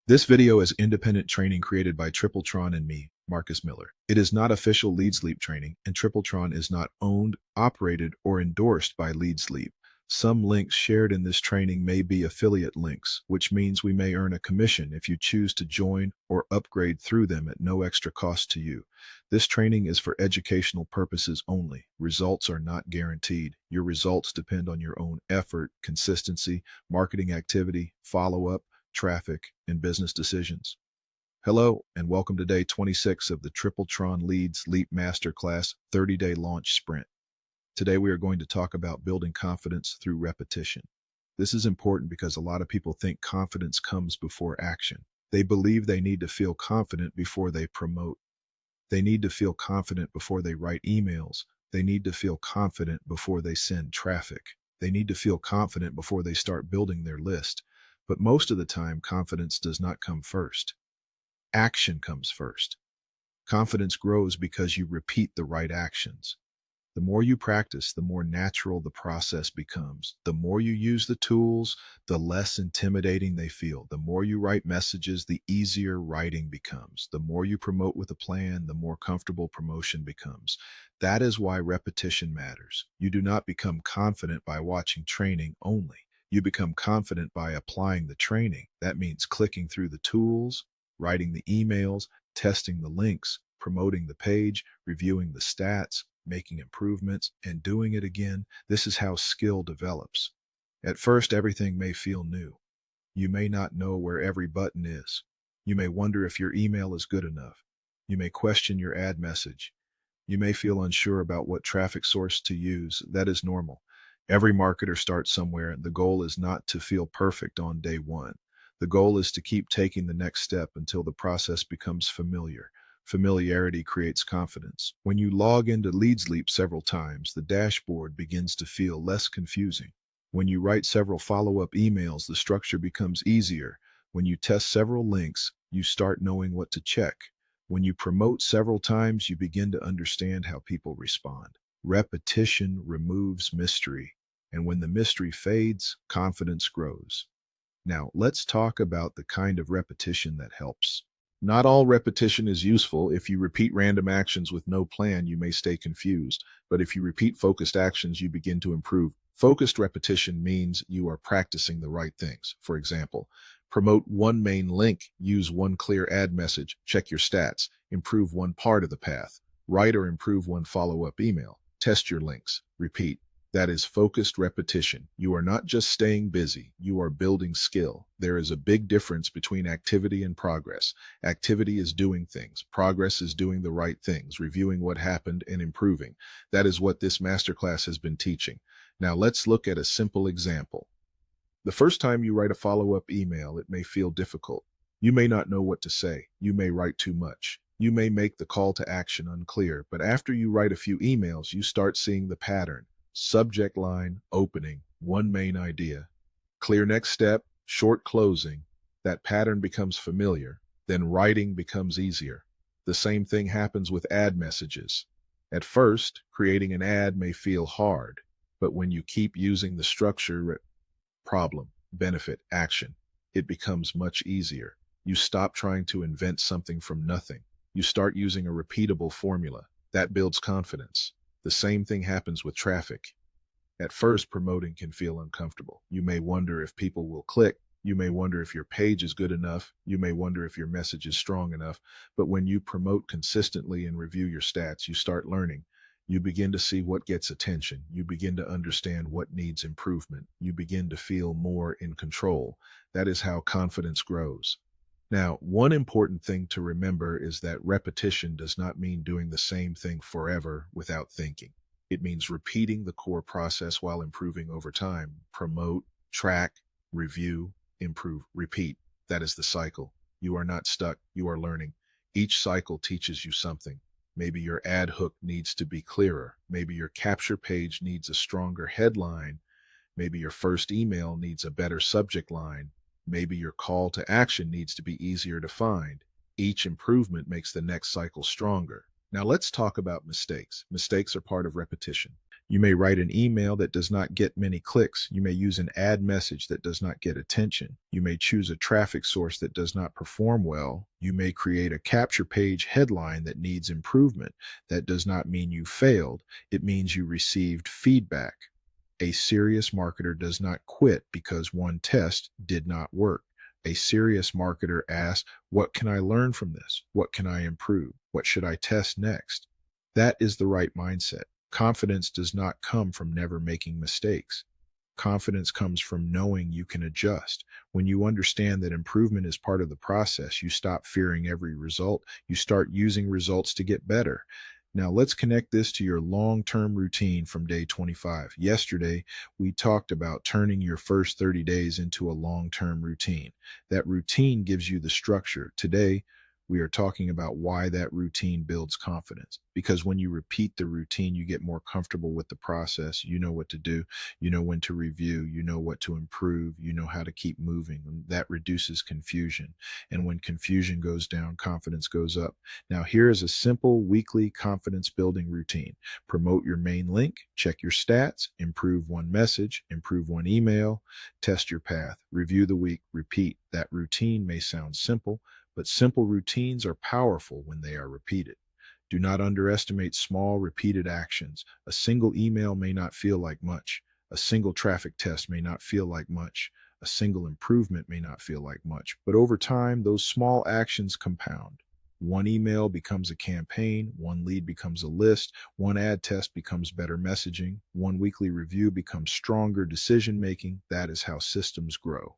This video is independent training created by TripleTron and me, Marcus Miller. It is not official LeadsLeap training, and TripleTron is not owned, operated, or endorsed by LeadsLeap. Some links shared in this training may be affiliate links, which means we may earn a commission if you choose to join or upgrade through them at no extra cost to you. This training is for educational purposes only. Results are not guaranteed. Your results depend on your own effort, consistency, marketing activity, follow-up, traffic, and business decisions. Hello, and welcome to day 26 of the TripleTron LeadsLeap Masterclass 30-day launch sprint. Today we are going to talk about building confidence through repetition. This is important because a lot of people think confidence comes before action. They believe they need to feel confident before they promote. They need to feel confident before they write emails. They need to feel confident before they send traffic. They need to feel confident before they start building their list. But most of the time, confidence does not come first. Action comes first. Confidence grows because you repeat the right actions. The more you practice, the more natural the process becomes. The more you use the tools, the less intimidating they feel. The more you write messages, the easier writing becomes. The more you promote with a plan, the more comfortable promotion becomes. That is why repetition matters. You do not become confident by watching training only. You become confident by applying the training. That means clicking through the tools, writing the emails, testing the links, promoting the page, reviewing the stats, making improvements, and doing it again. This is how skill develops. At first, everything may feel new. You may not know where every button is. You may wonder if your email is good enough. You may question your ad message. You may feel unsure about what traffic source to use. That is normal. Every marketer starts somewhere, and the goal is not to feel perfect on day one. The goal is to keep taking the next step until the process becomes familiar. Familiarity creates confidence. When you log into LeadsLeap several times, the dashboard begins to feel less confusing. When you write several follow-up emails, the structure becomes easier. When you test several links, you start knowing what to check. When you promote several times, you begin to understand how people respond. Repetition removes mystery, and when the mystery fades, confidence grows. Now, let's talk about the kind of repetition that helps. Not all repetition is useful. If you repeat random actions with no plan, you may stay confused. But if you repeat focused actions, you begin to improve. Focused repetition means you are practicing the right things. For example, promote one main link, use one clear ad message, check your stats, improve one part of the path, write or improve one follow-up email, test your links, repeat. That is focused repetition. You are not just staying busy, you are building skill. There is a big difference between activity and progress. Activity is doing things. Progress is doing the right things, reviewing what happened and improving. That is what this masterclass has been teaching. Now let's look at a simple example. The first time you write a follow-up email, it may feel difficult. You may not know what to say. You may write too much. You may make the call to action unclear, but after you write a few emails, you start seeing the pattern. Subject line, opening, one main idea. Clear next step, short closing. That pattern becomes familiar. Then writing becomes easier. The same thing happens with ad messages. At first, creating an ad may feel hard, but when you keep using the structure, problem, benefit, action, it becomes much easier. You stop trying to invent something from nothing. You start using a repeatable formula. That builds confidence. The same thing happens with traffic. At first, promoting can feel uncomfortable. You may wonder if people will click. You may wonder if your page is good enough. You may wonder if your message is strong enough. But when you promote consistently and review your stats, you start learning. You begin to see what gets attention. You begin to understand what needs improvement. You begin to feel more in control. That is how confidence grows. Now, one important thing to remember is that repetition does not mean doing the same thing forever without thinking. It means repeating the core process while improving over time. Promote, track, review, improve, repeat. That is the cycle. You are not stuck. You are learning. Each cycle teaches you something. Maybe your ad hook needs to be clearer. Maybe your capture page needs a stronger headline. Maybe your first email needs a better subject line. Maybe your call to action needs to be easier to find. Each improvement makes the next cycle stronger. Now let's talk about mistakes. Mistakes are part of repetition. You may write an email that does not get many clicks. You may use an ad message that does not get attention. You may choose a traffic source that does not perform well. You may create a capture page headline that needs improvement. That does not mean you failed. It means you received feedback. A serious marketer does not quit because one test did not work. A serious marketer asks, what can I learn from this? What can I improve? What should I test next? That is the right mindset. Confidence does not come from never making mistakes. Confidence comes from knowing you can adjust. When you understand that improvement is part of the process, you stop fearing every result. You start using results to get better. Now, let's connect this to your long-term routine from day 25. Yesterday, we talked about turning your first 30 days into a long-term routine. That routine gives you the structure. Today, we are talking about why that routine builds confidence. Because when you repeat the routine, you get more comfortable with the process. You know what to do. You know when to review. You know what to improve. You know how to keep moving. And that reduces confusion. And when confusion goes down, confidence goes up. Now, here is a simple weekly confidence building routine. Promote your main link, check your stats, improve one message, improve one email, test your path, review the week, repeat. That routine may sound simple, but simple routines are powerful when they are repeated. Do not underestimate small, repeated actions. A single email may not feel like much. A single traffic test may not feel like much. A single improvement may not feel like much. But over time, those small actions compound. One email becomes a campaign, one lead becomes a list, one ad test becomes better messaging, one weekly review becomes stronger decision making. That is how systems grow.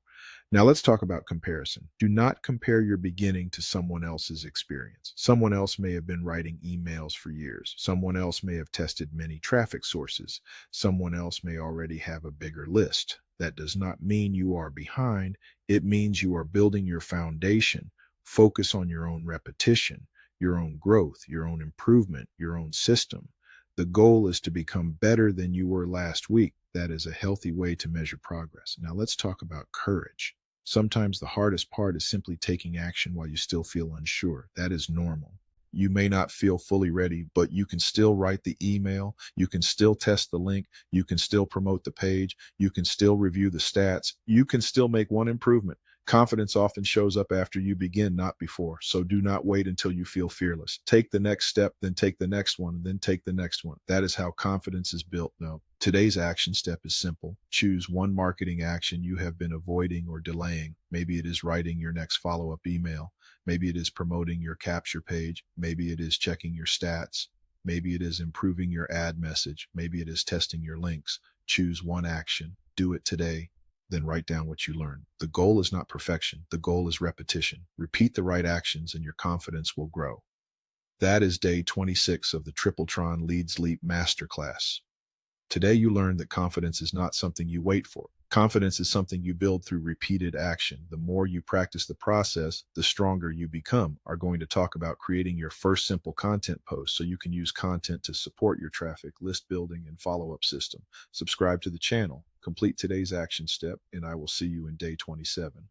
Now let's talk about comparison. Do not compare your beginning to someone else's experience. Someone else may have been writing emails for years. Someone else may have tested many traffic sources. Someone else may already have a bigger list. That does not mean you are behind. It means you are building your foundation. Focus on your own repetition, your own growth, your own improvement, your own system. The goal is to become better than you were last week. That is a healthy way to measure progress. Now let's talk about courage. Sometimes the hardest part is simply taking action while you still feel unsure. That is normal. You may not feel fully ready, but you can still write the email. You can still test the link. You can still promote the page. You can still review the stats. You can still make one improvement. Confidence often shows up after you begin, not before. So do not wait until you feel fearless. Take the next step, then take the next one, and then take the next one. That is how confidence is built. Now, today's action step is simple. Choose one marketing action you have been avoiding or delaying. Maybe it is writing your next follow-up email. Maybe it is promoting your capture page. Maybe it is checking your stats. Maybe it is improving your ad message. Maybe it is testing your links. Choose one action. Do it today. Then write down what you learned. The goal is not perfection. The goal is repetition. Repeat the right actions and your confidence will grow. That is day 26 of the TripleTron LeadsLeap Masterclass. Today you learned that confidence is not something you wait for. Confidence is something you build through repeated action. The more you practice the process, the stronger you become. Are going to talk about creating your first simple content post so you can use content to support your traffic, list building, and follow-up system. Subscribe to the channel, complete today's action step, and I will see you in day 27.